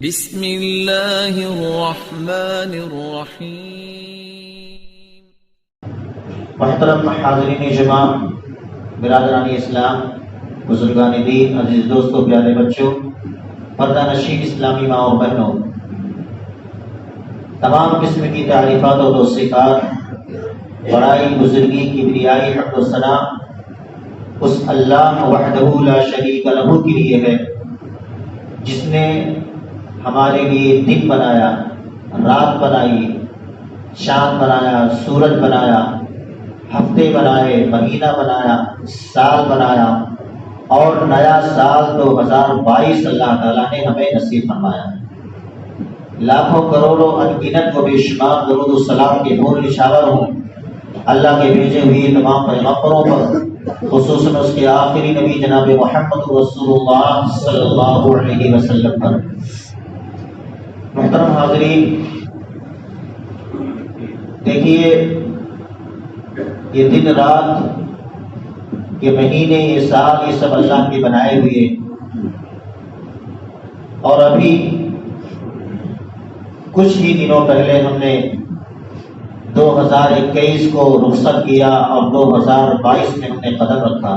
بسم اللہ الرحمن الرحیم۔ محترم حاضرین جمع، برادران اسلام، بزرگان دین، عزیز دوستوں، پیارے بچوں، پردہ نشین اسلامی ماں اور بہنوں، تمام قسم کی تعریفات و توصیفات بڑائی، بزرگی، کبریائی، حمد و ثنا اس اللہ وحدہ لا شریک لہ کے لیے ہے جس نے ہمارے لیے دن بنایا، رات بنائی، چاند بنایا، سورج بنایا، ہفتے بنائے، مہینہ بنایا، سال بنایا، اور نیا سال 2022 اللہ تعالیٰ نے ہمیں نصیب فرمایا۔ لاکھوں کروڑوں انگنت و بے شمار درود و سلام کے نور نشاور ہوں اللہ کے بھیجے ہوئے تمام پیغمبروں پر، خصوصاً اس کے آخری نبی جناب محمد رسول اللہ صلی اللہ علیہ وسلم پر۔ محترم حاضرین، دیکھیے، یہ دن رات، یہ مہینے، یہ سال، یہ سب اللہ کے بنائے ہوئے، اور ابھی کچھ ہی دنوں پہلے ہم نے 2021 کو رخصت کیا اور 2022 میں ہم نے قدم رکھا۔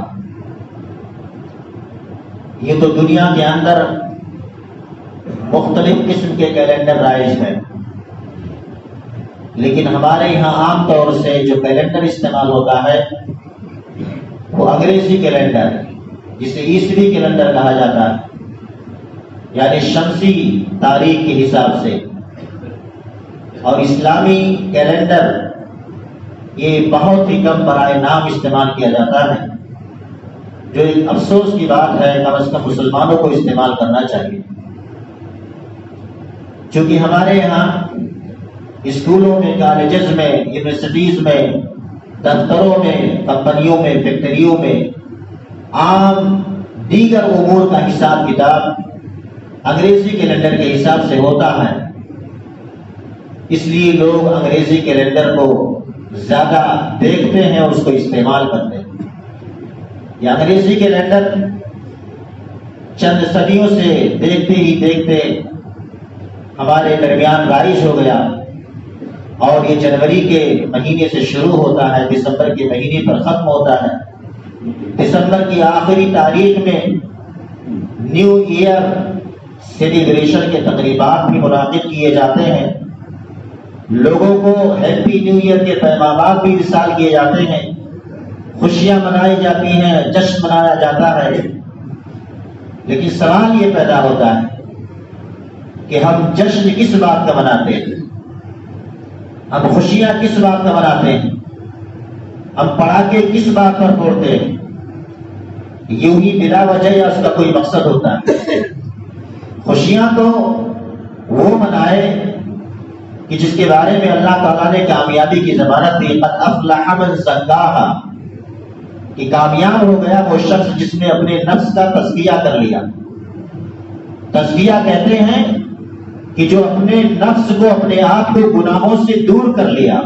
یہ تو دنیا کے اندر مختلف قسم کے کیلنڈر رائج ہیں، لیکن ہمارے یہاں عام طور سے جو کیلنڈر استعمال ہوتا ہے وہ انگریزی کیلنڈر، جسے عیسوی کیلنڈر کہا جاتا ہے، یعنی شمسی تاریخ کے حساب سے، اور اسلامی کیلنڈر یہ بہت ہی کم برائے نام استعمال کیا جاتا ہے، جو ایک افسوس کی بات ہے۔ کم از کم مسلمانوں کو استعمال کرنا چاہیے، چونکہ ہمارے یہاں اسکولوں میں، کالجز میں، یونیورسٹیز میں، دفتروں میں، کمپنیوں میں، فیکٹریوں میں، عام دیگر امور کا حساب کتاب انگریزی کیلنڈر کے حساب سے ہوتا ہے، اس لیے لوگ انگریزی کیلنڈر کو زیادہ دیکھتے ہیں اور اس کو استعمال کرتے ہیں۔ یہ انگریزی کیلنڈر چند صدیوں سے دیکھتے ہی دیکھتے ہمارے درمیان رائج ہو گیا، اور یہ جنوری کے مہینے سے شروع ہوتا ہے، دسمبر کے مہینے پر ختم ہوتا ہے۔ دسمبر کی آخری تاریخ میں نیو ایئر سیلیبریشن کے تقریبات بھی منعقد کیے جاتے ہیں، لوگوں کو ہیپی نیو ایئر کے پیغامات بھی ارسال کیے جاتے ہیں، خوشیاں منائی جاتی ہیں، جشن منایا جاتا ہے۔ لیکن سوال یہ پیدا ہوتا ہے کہ ہم جشن کس بات کا مناتے ہیں، ہم خوشیاں کس بات کا مناتے ہیں، ہم پڑاکے کس بات پر پھوڑتے ہیں؟ یوں ہی بلا وجہ یا اس کا کوئی مقصد ہوتا ہے؟ خوشیاں تو وہ منائے کہ جس کے بارے میں اللہ تعالیٰ نے کامیابی کی ضمانت دی، قد افلح من زکاہا، کہ کامیاب ہو گیا وہ شخص جس نے اپنے نفس کا تزکیہ کر لیا۔ تزکیہ کہتے ہیں کہ جو اپنے نفس کو، اپنے آپ کو گناہوں سے دور کر لیا،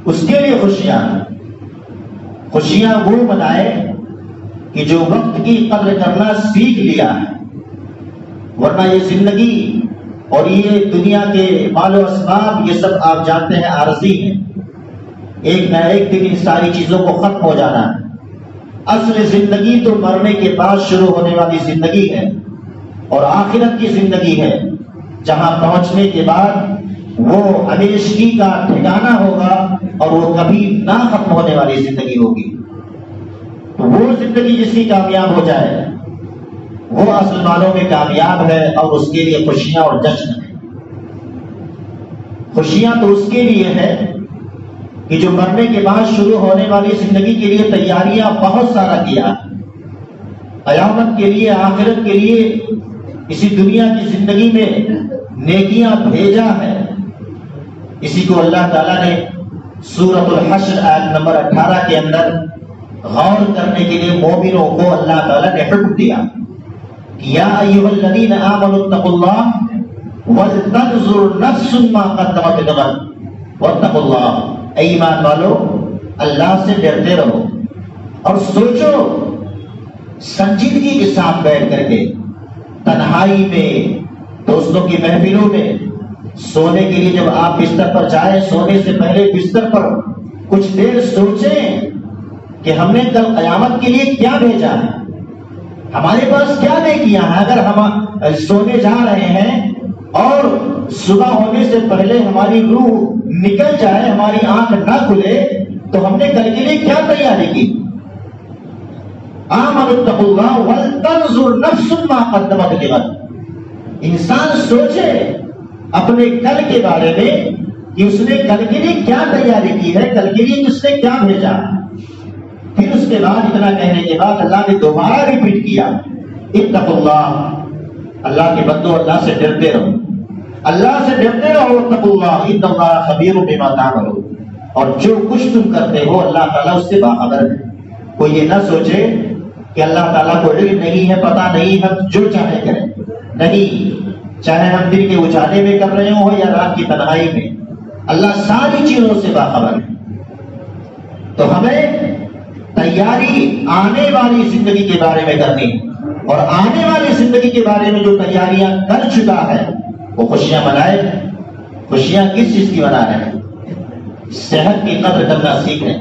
اس کے لیے خوشیاں ہیں۔ خوشیاں وہ منائے کہ جو وقت کی قدر کرنا سیکھ لیا ہے، ورنہ یہ زندگی اور یہ دنیا کے مال و اسباب یہ سب آپ جانتے ہیں عارضی ہیں، ایک نہ ایک دن ان ساری چیزوں کو ختم ہو جانا ہے۔ اصل زندگی تو مرنے کے بعد شروع ہونے والی زندگی ہے، اور آخرت کی زندگی ہے جہاں پہنچنے کے بعد وہ ہمیشگی کا ٹھکانہ ہوگا اور وہ کبھی نہ ختم ہونے والی زندگی ہوگی۔ تو وہ زندگی جس کی کامیاب ہو جائے وہ اصل معنوں میں کامیاب ہے، اور اس کے لیے خوشیاں اور جشن ہے۔ خوشیاں تو اس کے لیے ہے کہ جو مرنے کے بعد شروع ہونے والی زندگی کے لیے تیاریاں بہت سارا کیا، قیامت کے لیے، آخرت کے لیے، اسی دنیا کی زندگی میں نیکیاں بھیجا ہے۔ اسی کو اللہ تعالیٰ نے سورۃ الحشر آیت نمبر 18 کے اندر غور کرنے کے لیے مومنوں کو اللہ تعالیٰ نے حکم دیا، یا ایھا الذین آمنوا اتقوا اللہ ولتنظر نفس ما قدمت لغد واتقوا اللہ۔ اے ایمان والو، اللہ سے ڈرتے رہو اور سوچو سنجیدگی کے ساتھ بیٹھ کر کے، تنہائی میں، دوستوں کی محفلوں میں سونے کے لیے جب آپ بستر پر جائیں، سونے سے پہلے بستر پر کچھ دیر سوچیں کہ ہم نے کل قیامت کے لیے کیا بھیجا ہے، ہمارے پاس کیا نیکیاں ہیں۔ اگر ہم سونے جا رہے ہیں اور صبح ہونے سے پہلے ہماری روح نکل جائے، ہماری آنکھ نہ کھلے، تو ہم نے کل کے لیے کیا تیاری کی؟ آمنوا اتقوا اللہ ولتنظر نفس ما قدمت لغد۔ انسان سوچے اپنے کل کے بارے میں کہ اس نے کل کے لیے کیا تیاری کی ہے، کل کے لیے اس نے کیا بھیجا۔ پھر اس کے بعد اتنا کہنے کے بعد اللہ نے دوبارہ ریپیٹ کیا، اتقوا اللہ، اللہ کے بندو اللہ سے ڈرتے رہو، اللہ سے ڈرتے رہو، اتقوا اللہ ان اللہ خبیر بما تعملون، اور جو کچھ تم کرتے ہو اللہ تعالیٰ اس سے باخبر ہے۔ کوئی یہ نہ سوچے کہ اللہ تعالیٰ کو علم نہیں ہے، پتہ نہیں، ہم جو چاہے کریں، نہیں، چاہے ہم دن کے اجالے میں کر رہے ہوں یا رات کی تنہائی میں، اللہ ساری چیزوں سے باخبر ہے۔ تو ہمیں تیاری آنے والی زندگی کے بارے میں کرنی، اور آنے والی زندگی کے بارے میں جو تیاریاں کر چکا ہے وہ خوشیاں منائے۔ خوشیاں کس چیز کی منا رہے ہیں؟ صحت کی قدر کرنا سیکھیں۔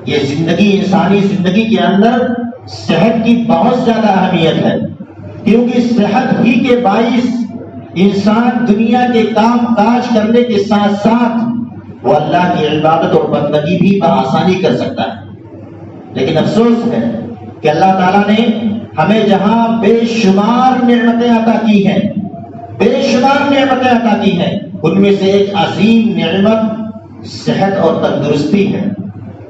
یہ زندگی، انسانی زندگی کے اندر صحت کی بہت زیادہ اہمیت ہے، کیونکہ صحت ہی کے باعث انسان دنیا کے کام کاج کرنے کے ساتھ ساتھ وہ اللہ کی عبادت اور بندگی بھی بآسانی کر سکتا ہے۔ لیکن افسوس ہے کہ اللہ تعالیٰ نے ہمیں جہاں بے شمار نعمتیں عطا کی ہیں، بے شمار نعمتیں عطا کی ہیں، ان میں سے ایک عظیم نعمت صحت اور تندرستی ہے،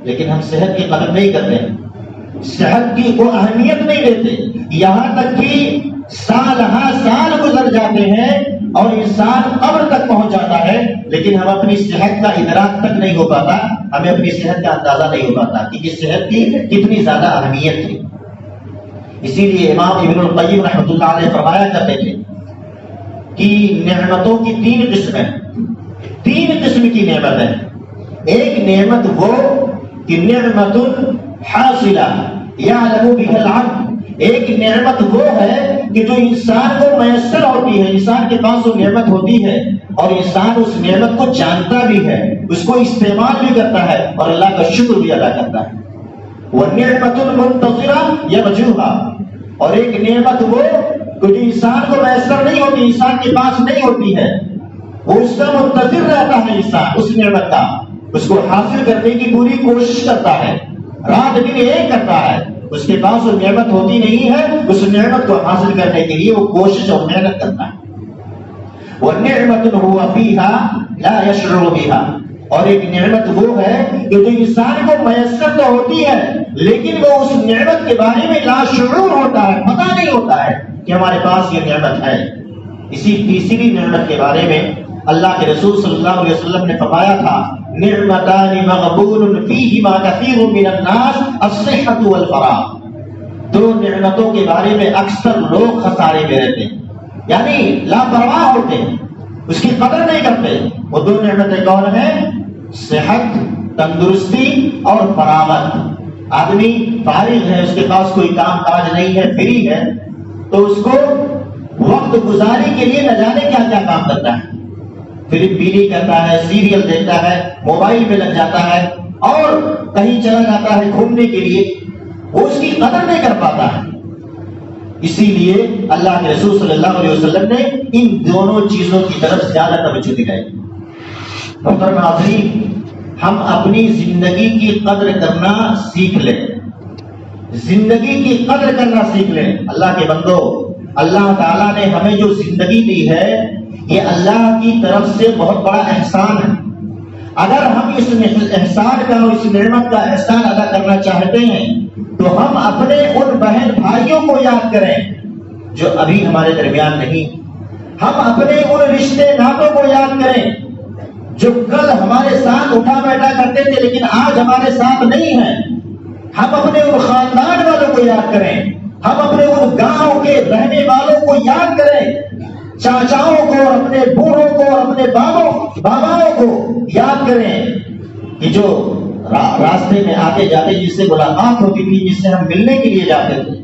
لیکن ہم صحت کی قدر نہیں کرتے، صحت کی کو اہمیت نہیں دیتے، یہاں تک کہ سال ہاں سال گزر جاتے ہیں اور انسان قبر تک پہنچ جاتا ہے، لیکن ہم اپنی صحت کا ادراک تک نہیں ہو پاتا، ہمیں اپنی صحت کا اندازہ نہیں ہو پاتا کہ اس صحت کی کتنی زیادہ اہمیت ہے۔ اسی لیے امام ابن القیم رحمۃ اللہ علیہ فرمایا کرتے تھے کہ نعمتوں کی تین قسمیں، تین قسم کی نعمت ہے۔ ایک نعمت وہ کہ نعمت حاصلہ یعلم بها العبد، ایک نعمت وہ ہے کہ جو انسان کو میسر ہوتی ہے، انسان کے پاس وہ نعمت ہوتی ہے اور انسان اس نعمت کو جانتا بھی ہے، اس کو استعمال بھی کرتا ہے اور اللہ کا شکر بھی ادا کرتا ہے۔ وَنِعْمَةٌ مُنْتَظِرَةٌ يَرْجُوهَا، اور ایک نعمت وہ کہ جو انسان کو میسر نہیں ہوتی، انسان کے پاس نہیں ہوتی ہے، وہ اس کا منتظر رہتا ہے، انسان اس نعمت کا، اس کو حاصل کرنے کی پوری کوشش کرتا ہے، رات دن ایک کرتا ہے، اس کے پاس وہ نعمت ہوتی نہیں ہے، اس نعمت کو حاصل کرنے کے لیے وہ کوشش اور محنت کرتا ہے۔ وَنِعْمَةٌ هُوَ فِيهَا لَا يَشْعُرُ بِهَا، اور ایک نعمت وہ ہے کہ جو انسان کو میسر تو ہوتی ہے لیکن وہ اس نعمت کے بارے میں لاشعور ہوتا ہے، پتہ نہیں ہوتا ہے کہ ہمارے پاس یہ نعمت ہے۔ اسی تیسری نعمت کے بارے میں اللہ کے رسول صلی اللہ علیہ وسلم نے فرمایا تھا، نعمتان مغبون فیہما کثیر من الناس الصحۃ والفراغ، دو نعمتوں کے بارے میں اکثر لوگ خسارے میں رہتے ہیں، یعنی لاپرواہ ہوتے ہیں، اس کی قدر نہیں کرتے۔ وہ دو نعمتیں کون ہیں؟ صحت، تندرستی اور فراغت۔ آدمی فارغ ہے، اس کے پاس کوئی کام کاج نہیں ہے، فری ہے، تو اس کو وقت گزاری کے لیے نہ جانے کیا کیا کام کرتا ہے، فلم بینی کرتا ہے، سیریل دیکھتا ہے، موبائل میں لگ جاتا ہے اور کہیں چلا جاتا ہے گھومنے کے لیے، وہ اس کی قدر نہیں کر پاتا ہے۔ اسی لیے اللہ کے رسول صلی اللہ علیہ وسلم نے ان دونوں چیزوں کی طرف زیادہ توجہ دلائی۔ محترم ناظرین، ہم اپنی زندگی کی قدر کرنا سیکھ لیں، زندگی کی قدر کرنا سیکھ لیں۔ اللہ کے بندو، اللہ تعالیٰ نے ہمیں جو زندگی دی ہے یہ اللہ کی طرف سے بہت بڑا احسان ہے۔ اگر ہم اس احسان کا اور اس نعمت کا احسان ادا کرنا چاہتے ہیں تو ہم اپنے ان بہن بھائیوں کو یاد کریں جو ابھی ہمارے درمیان نہیں، ہم اپنے ان رشتے ناتوں کو یاد کریں جو کل ہمارے ساتھ اٹھا بیٹھا کرتے تھے لیکن آج ہمارے ساتھ نہیں ہیں، ہم اپنے ان خاندان والوں کو یاد کریں، ہم اپنے ان گاؤں کے رہنے والوں کو یاد کریں، چاچاؤں کو، اپنے بوڑھوں کو، اپنے باباؤں کو یاد کریں کہ جو راستے میں آتے جاتے جس سے ملاقات ہوتی تھی، جس سے ہم ملنے کے لیے جاتے تھے،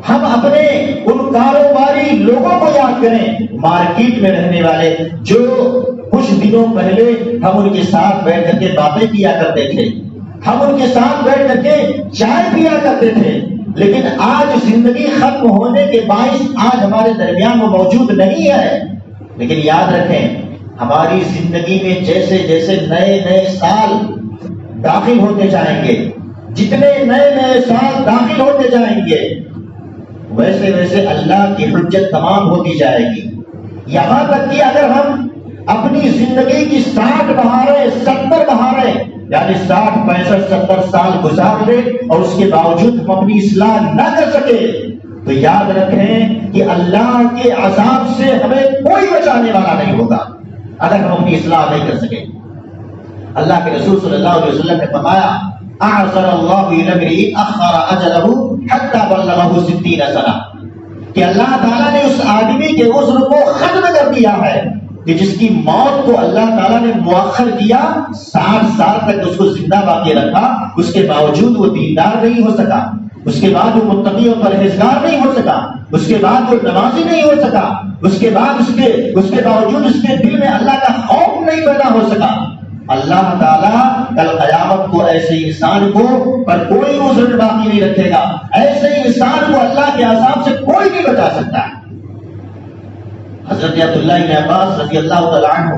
ہم اپنے ان کاروباری لوگوں کو یاد کریں، مارکیٹ میں رہنے والے، جو کچھ دنوں پہلے ہم ان کے ساتھ بیٹھ کر کے باتیں کیا کرتے تھے، ہم ان کے ساتھ بیٹھ کر کے چائے پیا کرتے تھے، لیکن آج زندگی ختم ہونے کے باعث آج ہمارے درمیان وہ موجود نہیں ہے۔ لیکن یاد رکھیں، ہماری زندگی میں جیسے جیسے نئے نئے سال داخل ہوتے جائیں گے، جتنے نئے نئے سال داخل ہوتے جائیں گے، ویسے ویسے اللہ کی حجت تمام ہوتی جائے گی، یہاں تک کہ اگر ہم اپنی زندگی کی 60 بہاریں 70 بہاریں یعنی 60 65 70 سال گزار لے اور اس کے باوجود ہم اپنی اصلاح نہ کر سکے تو یاد رکھیں کہ اللہ کے عذاب سے ہمیں کوئی بچانے والا نہیں ہوگا اگر ہم اپنی اصلاح نہیں کر سکیں۔ اللہ کے رسول صلی اللہ علیہ وسلم نے فرمایا، اعذر اللہ الی امرئ اخر اجلہ حتی بلغہ 60 سنہ، کہ اللہ تعالیٰ نے اس آدمی کے عذر کو ختم کر دیا ہے کہ جس کی موت کو اللہ تعالیٰ نے مؤخر کیا، 60 سال تک اس کو زندہ باقی رکھا، اس کے باوجود وہ دیندار نہیں ہو سکا، اس کے بعد وہ متقی اور پرہیزگار نہیں ہو سکا، اس کے بعد وہ نمازی نہیں ہو سکا، اس کے بعد اس کے باوجود اس کے دل میں اللہ کا خوف نہیں پیدا ہو سکا۔ اللہ تعالیٰ کل قیامت کو ایسے انسان کو پر کوئی عذر باقی نہیں رکھے گا، ایسے انسان کو اللہ کے عذاب سے کوئی نہیں بچا سکتا۔ حضرت عبداللہ بن عباس رضی اللہ تعالیٰ عنہ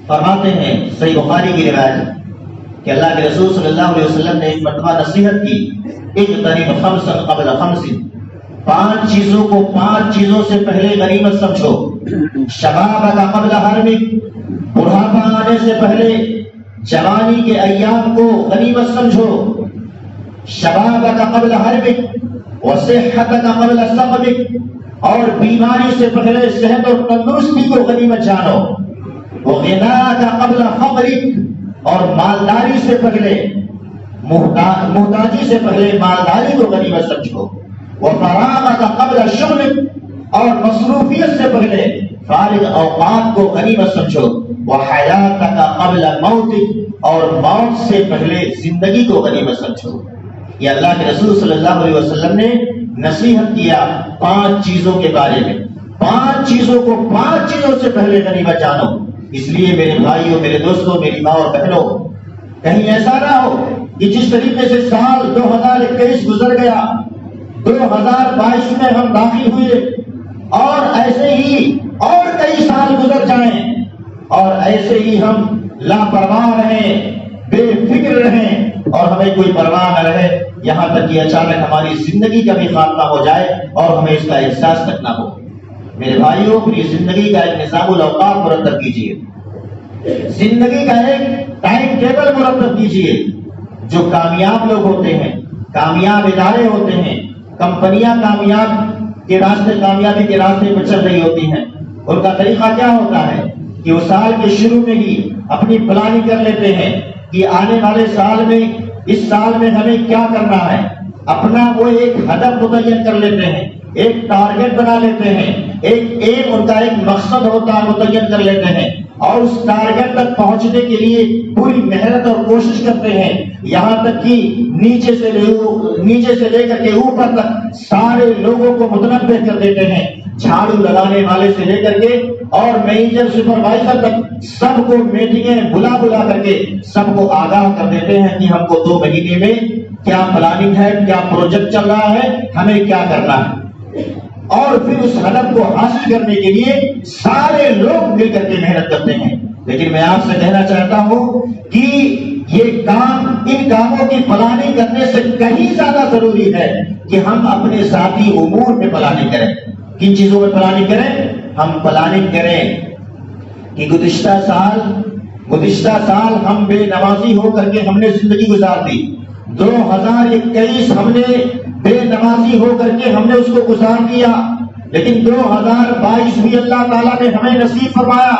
فرماتے ہیں، صحیح بخاری کی روایت، کہ اللہ کے رسول صلی اللہ علیہ وسلم نے ایک مرتبہ نصیحت کی، اجتنب خمسا قبل خمس، 5 چیزوں کو 5 چیزوں سے پہلے غنیمت سمجھو، شبابک قبل حرمک، بڑھاپا آنے سے پہلے جوانی کے ایام کو غنیمت سمجھو، شبابک قبل حرمک وصحتک قبل سقمک، اور بیماری سے پہلے صحت اور تندرستی کو غنیمت جانو، وغناک قبل فقرک، اور مالداری سے پہلے محتاجی سے پہلے مالداری کو غنیمت سمجھو، وفراغک قبل شغلک، اور مصروفیت سے پہلے فارغ اوقات کو غنیمت سمجھو، وحیاتک قبل موتک، اور موت سے پہلے زندگی کو غنیمت سمجھو۔ یہ اللہ کے رسول صلی اللہ علیہ وسلم نے نصیحت کیا 5 چیزوں کے بارے میں، 5 چیزوں کو 5 چیزوں سے پہلے غنیمت جانو۔ اس لیے میرے بھائیوں، میرے دوستوں، میری ماں اور بہنوں، کہیں ایسا نہ ہو کہ جس طریقے سے سال 2021 گزر گیا، 2022 میں ہم داخل ہوئے اور ایسے ہی اور کئی سال گزر جائیں اور ایسے ہی ہم لاپرواہ رہیں، بے فکر رہیں اور ہمیں کوئی پرواہ نہ رہے، یہاں تک کہ اچانک ہماری زندگی کا بھی خاتمہ ہو جائے اور ہمیں اس کا احساس تک نہ ہو۔ میرے بھائیوں، اپنی زندگی کا ایک نظام الاوقات مرتب کیجیے، زندگی کا ایک ٹائم ٹیبل مرتب کیجیے۔ جو کامیاب لوگ ہوتے ہیں، کامیاب ادارے ہوتے ہیں، کمپنیاں کامیابی کے راستے پر چل رہی ہوتی ہیں، ان کا طریقہ کیا ہوتا ہے کہ وہ سال کے شروع میں ہی اپنی پلاننگ کر لیتے ہیں کہ آنے والے سال میں، اس سال میں ہمیں کیا کرنا ہے، اپنا وہ ایک ہدف متعین کر لیتے ہیں، ایک ٹارگٹ بنا لیتے ہیں، ایک ان کا ایک مقصد ہوتا ہے متعین کر لیتے ہیں اور اس ٹارگٹ تک پہنچنے کے لیے پوری محنت اور کوشش کرتے ہیں، یہاں تک کہ نیچے سے لے کر کے اوپر تک سارے لوگوں کو متنبع کر دیتے ہیں، جھاڑو لگانے والے سے لے کر کے اور مینیجر سپروائزر تک سب کو میٹنگیں بلا کر کے سب کو آگاہ کر دیتے ہیں کہ ہم کو 2 مہینے میں کیا پلاننگ ہے، کیا پروجیکٹ چل رہا ہے، ہمیں کیا کرنا ہے، اور پھر اس ہدف کو حاصل کرنے کے لیے سارے لوگ مل کر کے محنت کرتے ہیں۔ لیکن میں آپ سے کہنا چاہتا ہوں کہ یہ کام، ان کاموں کی پلاننگ کرنے سے کہیں زیادہ ضروری ہے کہ ہم اپنے ذاتی امور میں پلاننگ کریں۔ کن چیزوں میں پلاننگ کریں؟ ہم پلاننگ کریں کہ گزشتہ سال ہم بے نمازی ہو کر کے ہم نے زندگی گزار دی، 2021 ہم نے بے نمازی ہو کر کے ہم نے اس کو گزار دیا، لیکن 2022 بھی اللہ تعالیٰ نے ہمیں نصیب فرمایا۔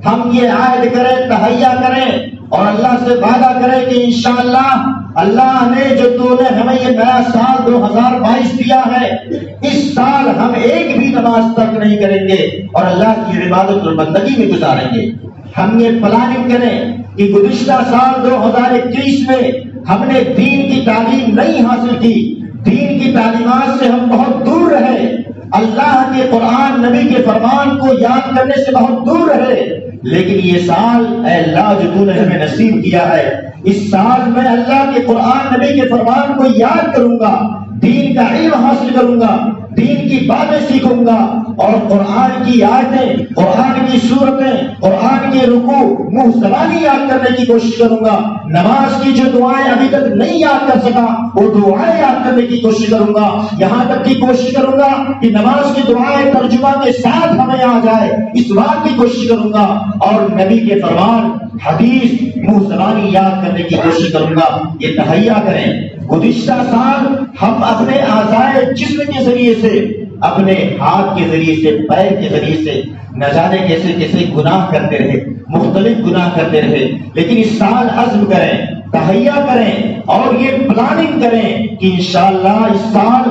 ہم یہ عہد کریں، تہیہ کریں اور اللہ سے وعدہ کریں کہ انشاءاللہ اللہ نے جو تو نے ہمیں یہ نیا سال 2022 دیا ہے، اس سال ہم ایک بھی نماز ترک نہیں کریں گے اور اللہ کی عبادت اور بندگی میں گزاریں گے۔ ہم یہ پلاننگ کریں کہ گزشتہ سال 2021 میں ہم نے دین کی تعلیم نہیں حاصل کی، دین کی تعلیمات سے ہم بہت دور رہے، اللہ کے قرآن نبی کے فرمان کو یاد کرنے سے بہت دور رہے۔ لیکن یہ سال اے اللہ جو تو نے ہمیں نصیب کیا ہے، اس سال میں اللہ کے قرآن نبی کے فرمان کو یاد کروں گا، دین کا علم حاصل کروں گا، دین کی باتیں سیکھوں گا، اور قرآن کی آیتیں، قرآن کی سورتیں، قرآن کے رکوع منہ زبانی یاد کرنے کی کوشش کروں گا۔ نماز کی جو دعائیں ابھی تک نہیں یاد کر سکا وہ دعائیں یاد کرنے کی کوشش کروں گا، یہاں تک کی کوشش کروں گا کہ نماز کی دعائیں ترجمہ کے ساتھ ہمیں آ جائے، اس بات کی کوشش کروں گا، اور نبی کے فرمان حدیث منہ زبانی یاد کرنے کی کوشش کروں گا۔ یہ تہیا کریں، گزشتہ سال ہم اپنے اعضائے جسم کے ذریعے سے، اپنے ہاتھ کے ذریعے سے، پیر کے ذریعے سے نہ جانے کیسے کیسے گناہ کرتے رہے، مختلف گناہ کرتے رہے، لیکن اس سال عزم کریں، تہیا کریں اور یہ پلاننگ کریں کہ انشاءاللہ اس سال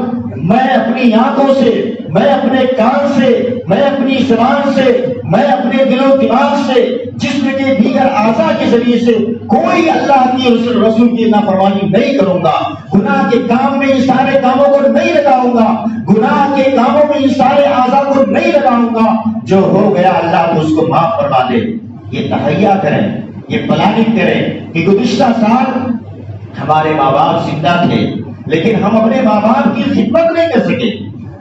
میں اپنی آنکھوں سے، میں اپنے کان سے، میں اپنی زبان سے، میں اپنے دل و دماغ سے، جسم کے دیگر اعضاء کے ذریعے سے کوئی اللہ کی رسول کی نافرمانی نہیں کروں گا، گناہ کے کام میں ان سارے کاموں کو نہیں لگاؤں گا، گناہ کے کاموں میں ان سارے اعضاء کو نہیں لگاؤں گا، جو ہو گیا اللہ کو اس کو معاف فرما دے۔ یہ تہیا کریں، یہ پلاننگ کریں کہ گزشتہ سال ہمارے ماں باپ زندہ تھے لیکن ہم اپنے ماں باپ کی خدمت نہیں کر سکے،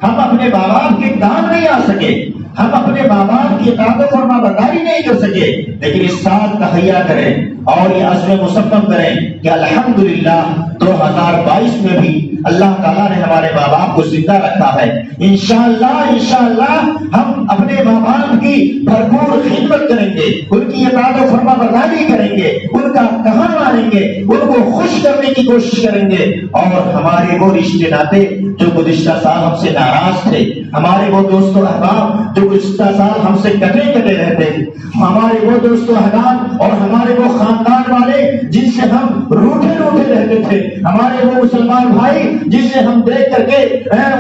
ہم اپنے ماں باپ کے کام نہیں آ سکے، ہم اپنے ماں باپ کی اطاعت و فرما برداری نہیں کر سکے، لیکن اس سال تہیا کریں اور یہ عزم مصمم کریں کہ الحمدللہ 2022 میں بھی اللہ تعالیٰ نے ہمارے ماں باپ کو زندہ رکھا ہے۔ انشاءاللہ ہم اپنے ماں باپ کی بھرپور خدمت کریں گے، ان کی اطاعت و فرما برداری کریں گے، ان کا کہا مانیں گے، ان کو خوش کرنے کی کوشش کریں گے، اور ہمارے وہ رشتے ناتے جو گزشتہ سال ہم سے ناراض تھے، ہمارے وہ دوست و احباب جو گزشتہ سال ہم سے کٹے کٹے رہتے، ہمارے وہ دوست و احباب اور ہمارے وہ خاندان والے جن سے ہم روٹھے روٹھے رہتے تھے، ہمارے وہ مسلمان بھائی جن سے ہم دیکھ کر کے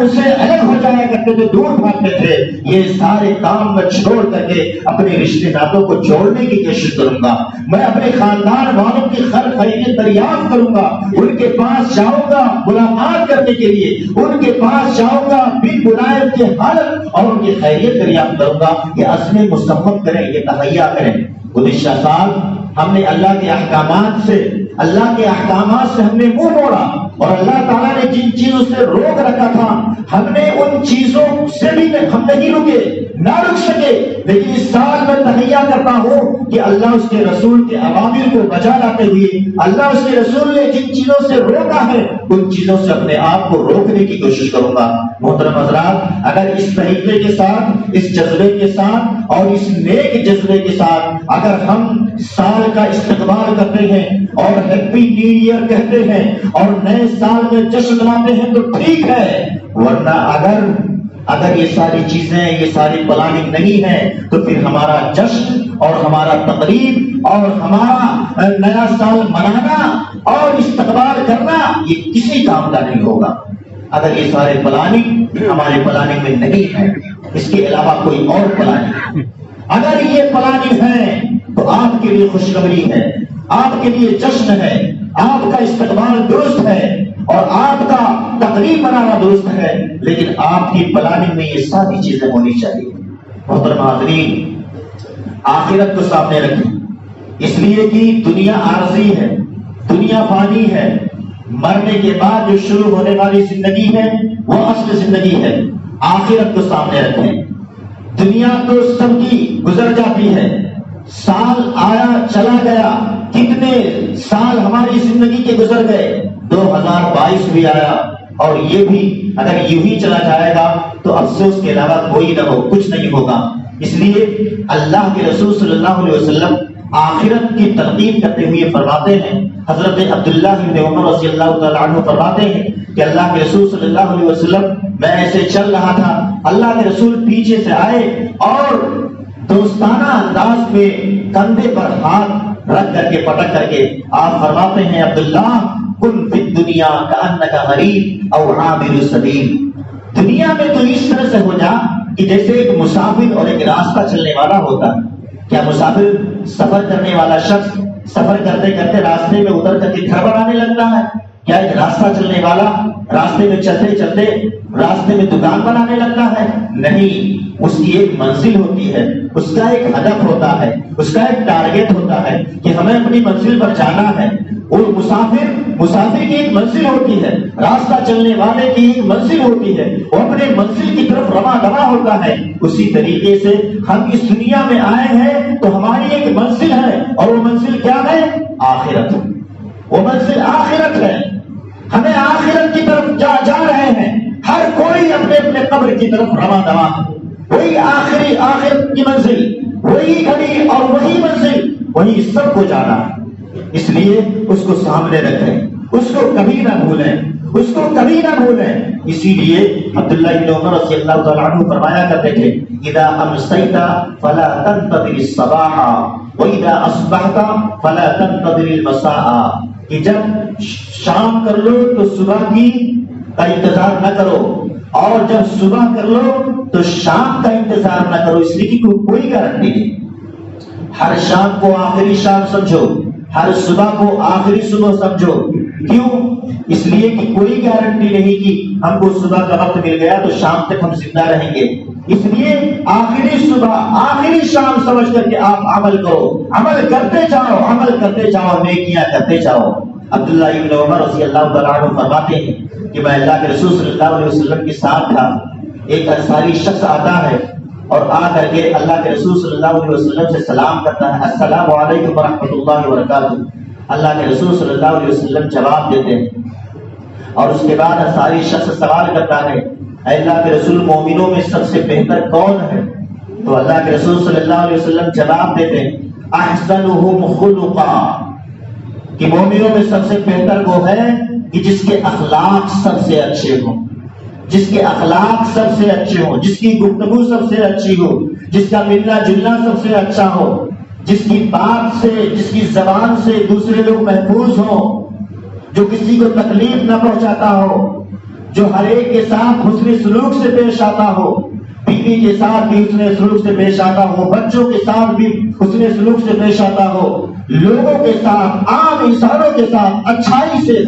اسے الگ ہو جایا کرتے تھے، دور بھاگتے تھے، یہ سارے کام میں چھوڑ کر کے اپنے رشتے ناتوں کو جوڑنے کی کوشش کروں گا۔ میں اپنے خاندان والوں کی خیریت دریافت کروں گا، ان کے پاس جاؤں گا ملاقات کرنے کے لیے، ان کے پاس جاؤں گا بن بلائے ان کے حالت اور ان کی خیریت دریافت کروں گا۔ یہ عزم مصمم کریں، یہ تہیا کریں۔ گزشتہ سال ہم نے اللہ کے احکامات سے ہم نے منہ موڑا، اور اللہ تعالیٰ نے جن چیزوں سے روک رکھا تھا ہم نے ان چیزوں سے بھی ہم نہیں رکے، نہ رک سکے، لیکن اس سال میں تہیا کرتا ہوں کہ اللہ اس کے رسول کے اوامر کو بجا لاتے ہوئے، اللہ اس کے رسول نے جن چیزوں سے روکا ہے ان چیزوں سے اپنے آپ کو روکنے کی کوشش کروں گا۔ محترم حضرات، اگر اس طریقے کے ساتھ، اس جذبے کے ساتھ اور اس نیک جذبے کے ساتھ اگر ہم سال کا استقبال کرتے ہیں اور ہیپی نیو ایئر کہتے ہیں اور نئے سال میں جشن مناتے ہیں تو ٹھیک ہے، ورنہ اگر یہ ساری چیزیں، یہ ساری پلاننگ نہیں ہے تو پھر ہمارا جشن اور ہمارا تقریب اور ہمارا نیا سال منانا اور استقبال کرنا یہ کسی کام کا نہیں ہوگا اگر یہ سارے پلاننگ ہمارے پلاننگ میں نہیں ہے۔ اس کے علاوہ کوئی اور پلاننگ، اگر یہ پلاننگ ہے تو آپ کے لیے خوشخبری ہے، آپ کے لیے جشن ہے، آپ کا استقبال درست ہے اور آپ کا تقریب منانا درست ہے، لیکن آپ کی پلاننگ میں یہ ساری چیزیں ہونی چاہیے۔ محترم حاضرین، آخرت کو سامنے رکھیں، اس لیے کہ دنیا عارضی ہے، دنیا فانی ہے، مرنے کے بعد جو شروع ہونے والی زندگی ہے وہ اصل زندگی ہے۔ آخرت کو سامنے رکھیں، دنیا تو سب کی گزر جاتی ہے، سال آیا چلا گیا، کتنے سال ہماری زندگی کے گزر گئے، 2022 بھی آیا اور یہ بھی اگر یوں ہی چلا جائے گا تو افسوس کے علاوہ کوئی نہ ہو، کچھ نہیں ہوگا۔ اس لیے اللہ کے رسول صلی اللہ علیہ وسلم آخرت کی تلقین کرتے ہوئے فرماتے ہیں، حضرت عبداللہ بن عمر رضی اللہ تعالیٰ عنہ فرماتے ہیں کہ اللہ کے رسول صلی اللہ علیہ وسلم، میں ایسے چل رہا تھا، اللہ کے رسول پیچھے سے آئے اور دوستانہ انداز میں کندھے پر ہاتھ رکھ کر کے پٹک کر کے آپ فرماتے ہیں، عبداللہ کن فی الدنیا کأنک غریب او عابر سبیل، دنیا میں تو اس طرح سے ہو جا کہ جیسے ایک مسافر اور ایک راستہ چلنے والا ہوتا ہے۔ کیا مسافر سفر کرنے والا شخص سفر کرتے کرتے راستے میں اتر کر کے گھر بنانے لگتا ہے؟ کیا ایک راستہ چلنے والا راستے میں چلتے چلتے راستے میں دکان بنانے لگتا ہے؟ نہیں، اس کی ایک منزل ہوتی ہے، اس کا ایک ہدف ہوتا ہے، اس کا ایک ٹارگیٹ ہوتا ہے کہ ہمیں اپنی منزل پر جانا ہے۔ اور مسافر کی ایک منزل ہوتی ہے، راستہ چلنے والے کی ایک منزل ہوتی ہے، وہ اپنے منزل کی طرف رواں ہوتا ہے۔ اسی طریقے سے ہم اس دنیا میں آئے ہیں تو ہماری ایک منزل ہے، اور وہ منزل کیا ہے؟ آخرت۔ وہ منزل آخرت ہے، ہمیں آخرت کی طرف جا رہے ہیں۔ ہر کوئی اپنے اپنے قبر کی طرف رواں ہے، وہی آخرت کی منزل، وہی گھڑی اور وہی منزل، وہی سب کو جانا ہے۔ اس لیے اس کو سامنے رکھیں، اس کو کبھی نہ بھولیں، اس کو کبھی نہ بھولیں۔ اسی لیے عبداللہ بن عمر رضی اللہ تعالیٰ عنہ فرمایا کرتے تھے، اذا امسیت فلا تنتظر الصباح واذا اصبحت فلا تنتظر المساء، کہ جب شام کر لو تو صبح کی کا انتظار نہ کرو، اور جب صبح کر لو تو شام کا انتظار نہ کرو، اس لیے کہ کوئی گارنٹی نہیں۔ ہر شام کو آخری شام سمجھو، ہر صبح کو آخری صبح سمجھو۔ کیوں؟ اس لیے کہ کوئی گارنٹی نہیں کہ ہم کو صبح کا وقت مل گیا تو شام تک ہم زندہ رہیں گے۔ اس لیے آخری صبح آخری شام سمجھ کر کے آپ عمل کرو، عمل کرتے جاؤ، عمل کرتے جاؤ، نیکیاں کرتے جاؤ۔ عبداللہ بن عمر رضی اللہ تعالیٰ عنہ فرماتے ہیں کہ میں اللہ کے رسول صلی اللہ علیہ وسلم کے ساتھ تھا، ایک انصاری شخص آتا ہے اور آ کر کے اللہ کے رسول صلی اللہ علیہ وسلم سے سلام کرتا ہے، السلام علیکم ورحمۃ اللہ وبرکاتہ۔ اللہ کے رسول صلی اللہ علیہ وسلم جواب دیتے ہیں، اور اس کے بعد انصاری شخص سوال کرتا ہے، اے اللہ کے رسول، مومنوں میں سب سے بہتر کون ہے؟ تو اللہ کے رسول صلی اللہ علیہ وسلم جواب دیتے ہیں، احسنہم خلقا، کہ مومنوں میں سب سے بہتر وہ ہے کہ جس کے اخلاق سب سے اچھے ہوں، جس کے اخلاق سب سے اچھے ہوں، جس کی گفتگو سب سے اچھی ہو، جس کا ملنا جلنا سب سے اچھا ہو، جس کی بات سے، جس کی زبان سے دوسرے لوگ محفوظ ہوں، جو کسی کو تکلیف نہ پہنچاتا ہو، جو ہر ایک کے ساتھ حسن سلوک سے پیش آتا ہو، بیوی کے ساتھ بھی حسن سلوک سے پیش آتا ہو، بچوں کے ساتھ بھی حسن سلوک سے پیش آتا ہو، لوگوں کے ساتھ، عام انسانوں کے ساتھ اچھائی سے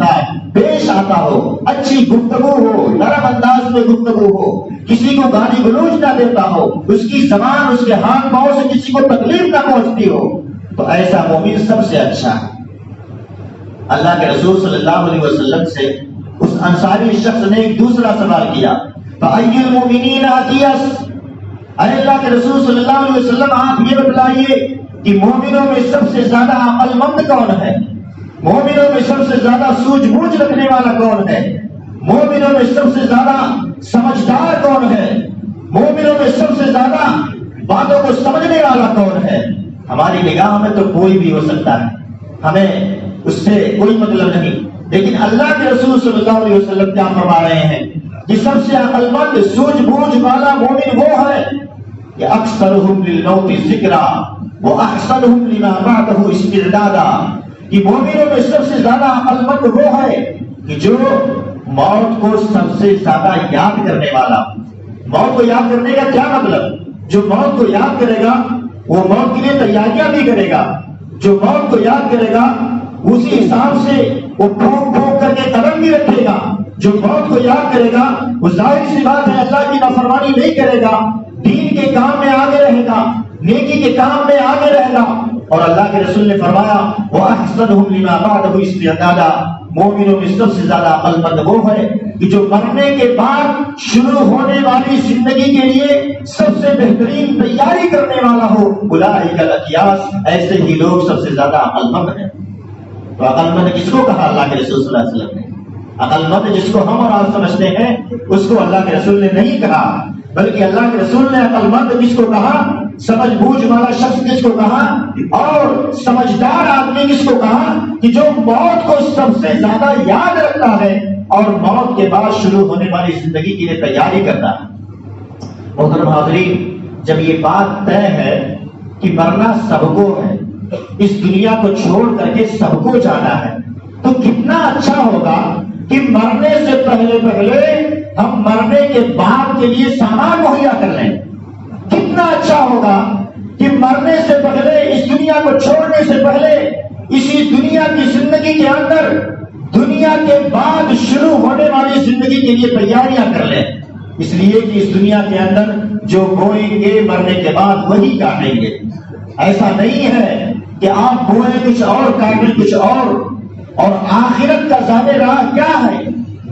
پیش آتا ہو، اچھی گفتگو ہو، نرم انداز میں گفتگو ہو، کسی کو گالی گلوچ نہ دیتا ہو، اس کی زبان، اس کے ہاتھ پاؤں سے کسی کو تکلیف نہ پہنچتی ہو، تو ایسا مومن سب سے اچھا ہے۔ اللہ کے رسول صلی اللہ علیہ وسلم سے اس انصاری شخص نے ایک دوسرا سوال کیا، فَأَيُّ الْمُؤْمِنِينَ أَطْيَبُ، اے اللہ کے رسول صلی اللہ علیہ وسلم آپ یہ بتلائیے کہ مومنوں میں سب سے زیادہ عقل مند کون ہے؟ مومنوں میں سب سے زیادہ سوجھ بوجھ رکھنے والا کون ہے؟ مومنوں میں سب سے زیادہ سمجھدار کون ہے؟ مومنوں میں سب سے زیادہ باتوں کو سمجھنے والا کون ہے؟ ہماری نگاہ میں تو کوئی بھی ہو سکتا ہے، ہمیں اس سے کوئی مطلب نہیں، لیکن اللہ کے رسول صلی اللہ علیہ وسلم کیا فرما رہے ہیں کہ سب سے عقل مند سوجھ بوجھ والا مومن وہ ہے کہ اکثرہم للموت ذکرا واحسنہم لما بعدہ استعدادا، کہ مومنوں میں سب سے زیادہ عقل مند وہ ہے کہ جو موت کو سب سے زیادہ یاد کرنے والا۔ موت کو یاد کرنے کا کیا مطلب؟ جو موت کو یاد کرے گا وہ موت کے لیے تیاریاں بھی کرے گا، جو موت کو یاد کرے گا اسی حساب سے وہ پھونک پھونک کر کے قدم بھی رکھے گا، جو موت کو یاد کرے گا وہ ظاہر سی بات ہے اللہ کی نافرمانی نہیں کرے گا، دین کے کام میں آگے رہے گا، نیکی کے کام میں آگے رہے گا۔ اور اللہ کے رسول نے فرمایا وَأَحْسَنُهُمْ لِمَا بَعْدَهُ اسْتِعْدَادًا، مومنوں میں سب سے زیادہ عقل مند وہ ہے کہ جو مرنے کے بعد شروع ہونے والی زندگی کے لیے سب سے بہترین تیاری کرنے والا ہو۔ اولئک الاکیاس، ایسے ہی لوگ سب سے زیادہ عقل مند ہیں۔ تو عقل مند کس کو کہا اللہ کے رسول صلی اللہ علیہ وسلم نے؟ عقل مند جس کو ہم اور آپ سمجھتے ہیں اس کو اللہ کے رسول نے نہیں کہا، بلکہ اللہ کے رسول نے عقل مند کس کو کہا؟ سمجھ بوجھ والا شخص کس کو کہا؟ اور سمجھدار آدمی کس کو کہا؟ کہ جو موت کو سب سے زیادہ یاد رکھتا ہے اور موت کے بعد شروع ہونے والی زندگی کے لیے تیاری کرتا ہے۔ محترم حاضرین، جب یہ بات طے ہے کہ مرنا سب کو ہے، اس دنیا کو چھوڑ کر کے سب کو جانا ہے، تو کتنا اچھا ہوگا کہ مرنے سے پہلے ہم مرنے کے بعد کے لیے سامان مہیا کر لیں۔ کتنا اچھا ہوگا کہ مرنے سے پہلے، اس دنیا کو چھوڑنے سے پہلے، اسی دنیا کی زندگی کے اندر دنیا کے بعد شروع ہونے والی زندگی کے لیے تیاریاں کر لیں، اس لیے کہ اس دنیا کے اندر جو بوئیں گے مرنے کے بعد وہی کاٹیں گے۔ ایسا نہیں ہے کہ آپ بوئیں کچھ اور کاٹیں کچھ اور آخرت کا زاد راہ کیا ہے،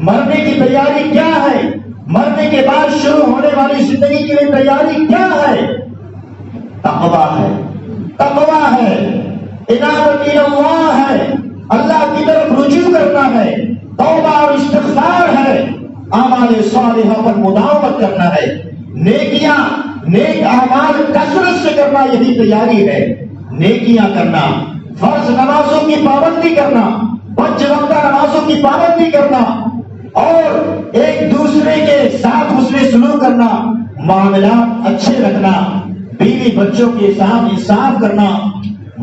مرنے کی تیاری کیا ہے، مرنے کے بعد شروع ہونے والی زندگی کے لیے تیاری کیا ہے؟ تقویٰ ہے، تقویٰ ہے، انابت اللہ ہے، اللہ کی طرف رجوع کرنا ہے، توبہ اور استغفار ہے، اعمال صالحہ پر مداومت کرنا ہے، نیکیاں نیک اعمال کثرت سے کرنا، یہی تیاری ہے۔ نیکیاں کرنا، فرض نمازوں کی پابندی کرنا، پنج وقتہ نمازوں کی پابندی کرنا، اور ایک دوسرے کے ساتھ حسن سلوک کرنا، معاملات اچھے رکھنا، بیوی بچوں کے ساتھ انصاف کرنا،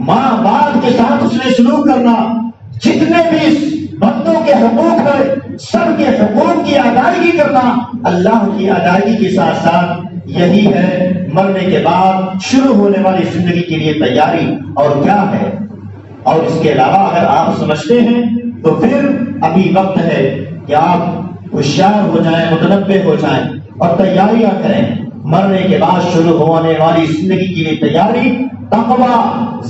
ماں باپ کے ساتھ حسن سلوک کرنا، جتنے بھی بندوں کے حقوق ہیں سب کے حقوق کی ادائیگی کرنا، اللہ کی ادائیگی کے ساتھ ساتھ یہی ہے مرنے کے بعد شروع ہونے والی زندگی کے لیے تیاری۔ اور کیا ہے؟ اور اس کے علاوہ اگر آپ سمجھتے ہیں تو پھر ابھی وقت ہے کہ آپ ہوشیار ہو جائیں، متنبہ ہو جائیں اور تیاریاں کریں۔ مرنے کے بعد شروع ہونے والی زندگی کے لیے تیاری، تقویٰ،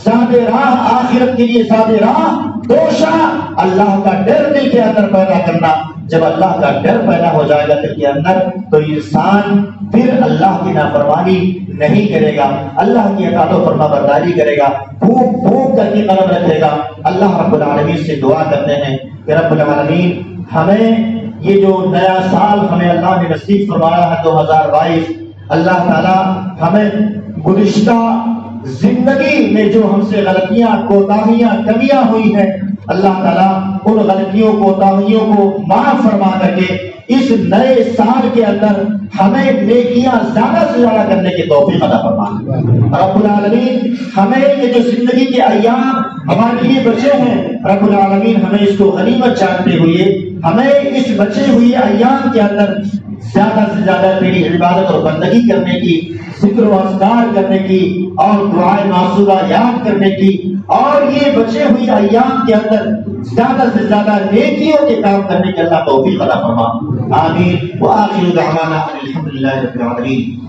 زاد راہ، آخرت کے لیے زاد راہ، توشہ، اللہ کا ڈر دل کے اندر پیدا کرنا۔ جب اللہ کا ڈر پیدا ہو جائے گا دل کے اندر تو انسان پھر اللہ کی نافرمانی نہیں کرے گا، اللہ کی اطاعت و فرما برداری کرے گا، پھونک پھونک کر کے قلم رکھے گا۔ اللہ رب العالمین سے دعا کرتے ہیں کہ رب العالمین ہمیں یہ جو نیا سال ہمیں اللہ نے نصیب فرمایا ہے 2022، اللہ تعالی ہمیں گزشتہ زندگی میں جو ہم سے غلطیاں، کوتاہیاں، کمیاں ہوئی ہیں، اللہ تعالیٰ ان غلطیوں کوتاہیوں کو معاف فرما کر کے اس نئے سال کے اندر ہمیں نیکیاں زیادہ سے زیادہ کرنے کی توفیق عطا فرما۔ رب العالمین ہمیں یہ جو زندگی کے ایام ہمارے لیے بچے ہیں، رب العالمین ہمیں اس کو غنیمت جانتے ہوئے ہمیں اس بچے ہوئے ایام کے اندر زیادہ سے زیادہ تیری عبادت اور بندگی کرنے کی، ذکر و اذکار کرنے کی اور دعائے معصورہ یاد کرنے کی، اور یہ بچے ہوئی ایام کے اندر زیادہ سے زیادہ نیکیوں کے کام کرنے کے اللہ توفیق عطا فرما۔ آمین۔ وآخر دعوانا الحمدللہ رب العالمین۔